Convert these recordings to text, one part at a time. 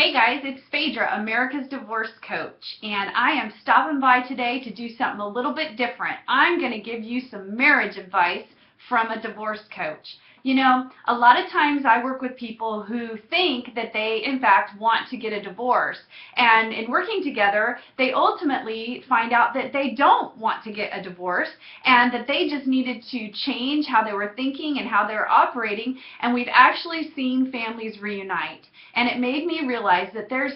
Hey guys, it's Phaedra, America's Divorce Coach, and I am stopping by today to do something a little bit different. I'm going to give you some marriage advice from a divorce coach. You know, a lot of times I work with people who think that they, in fact, want to get a divorce. And in working together, they ultimately find out that they don't want to get a divorce and that they just needed to change how they were thinking and how they were operating. And we've actually seen families reunite. And it made me realize that there's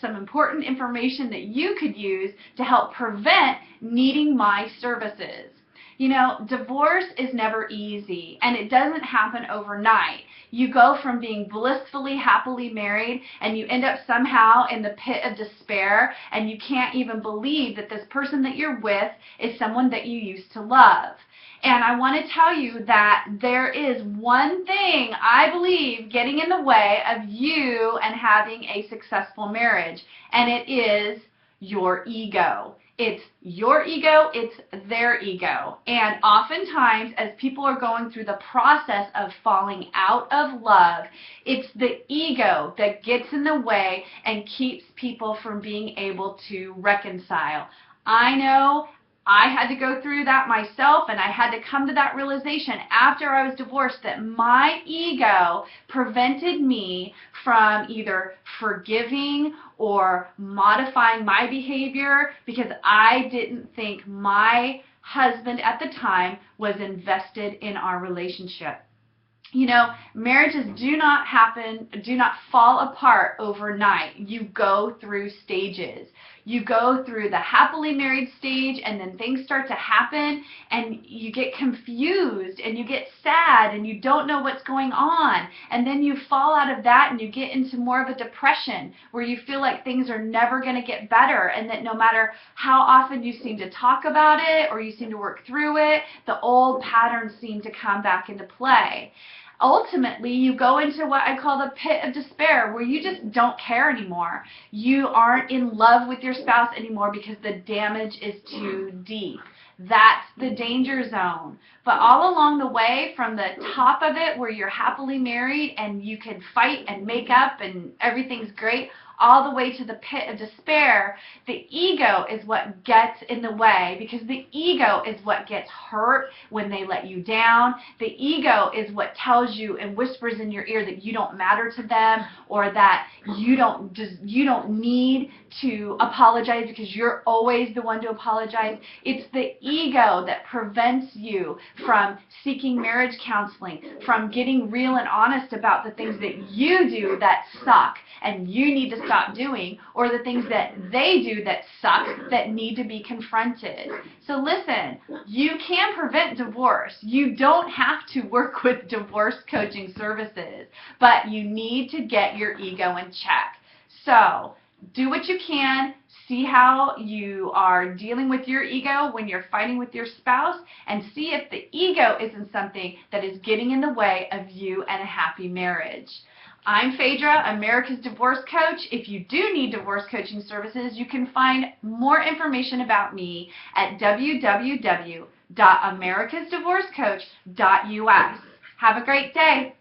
some important information that you could use to help prevent needing my services. You know, divorce is never easy, and it doesn't happen overnight. You go from being blissfully, happily married, and you end up somehow in the pit of despair, and you can't even believe that this person that you're with is someone that you used to love. And I want to tell you that there is one thing I believe getting in the way of you and having a successful marriage, and it is your ego. It's your ego, it's their ego. And oftentimes, as people are going through the process of falling out of love, it's the ego that gets in the way and keeps people from being able to reconcile. I know I had to go through that myself, and I had to come to that realization after I was divorced that my ego prevented me from either forgiving or modifying my behavior because I didn't think my husband at the time was invested in our relationship. You know, marriages do not fall apart overnight. You go through stages. You go through the happily married stage, and then things start to happen, and you get confused, and you get sad, and you don't know what's going on. And then you fall out of that, and you get into more of a depression, where you feel like things are never going to get better, and that no matter how often you seem to talk about it, or you seem to work through it, the old patterns seem to come back into play. Ultimately, you go into what I call the pit of despair, where you just don't care anymore. You aren't in love with your spouse anymore because the damage is too deep. That's the danger zone. But all along the way, from the top of it, where you're happily married and you can fight and make up and everything's great, all the way to the pit of despair, the ego is what gets in the way, because the ego is what gets hurt when they let you down. The ego is what tells you and whispers in your ear that you don't matter to them, or that you don't need to apologize because you're always the one to apologize. It's the ego that prevents you from seeking marriage counseling, from getting real and honest about the things that you do that suck and you need to stop doing, or the things that they do that suck that need to be confronted. So listen, you can prevent divorce. You don't have to work with divorce coaching services, but you need to get your ego in check. So do what you can. See how you are dealing with your ego when you're fighting with your spouse, and see if the ego isn't something that is getting in the way of you and a happy marriage. I'm Phaedra, America's Divorce Coach. If you do need divorce coaching services, you can find more information about me at www.americasdivorcecoach.us. Have a great day.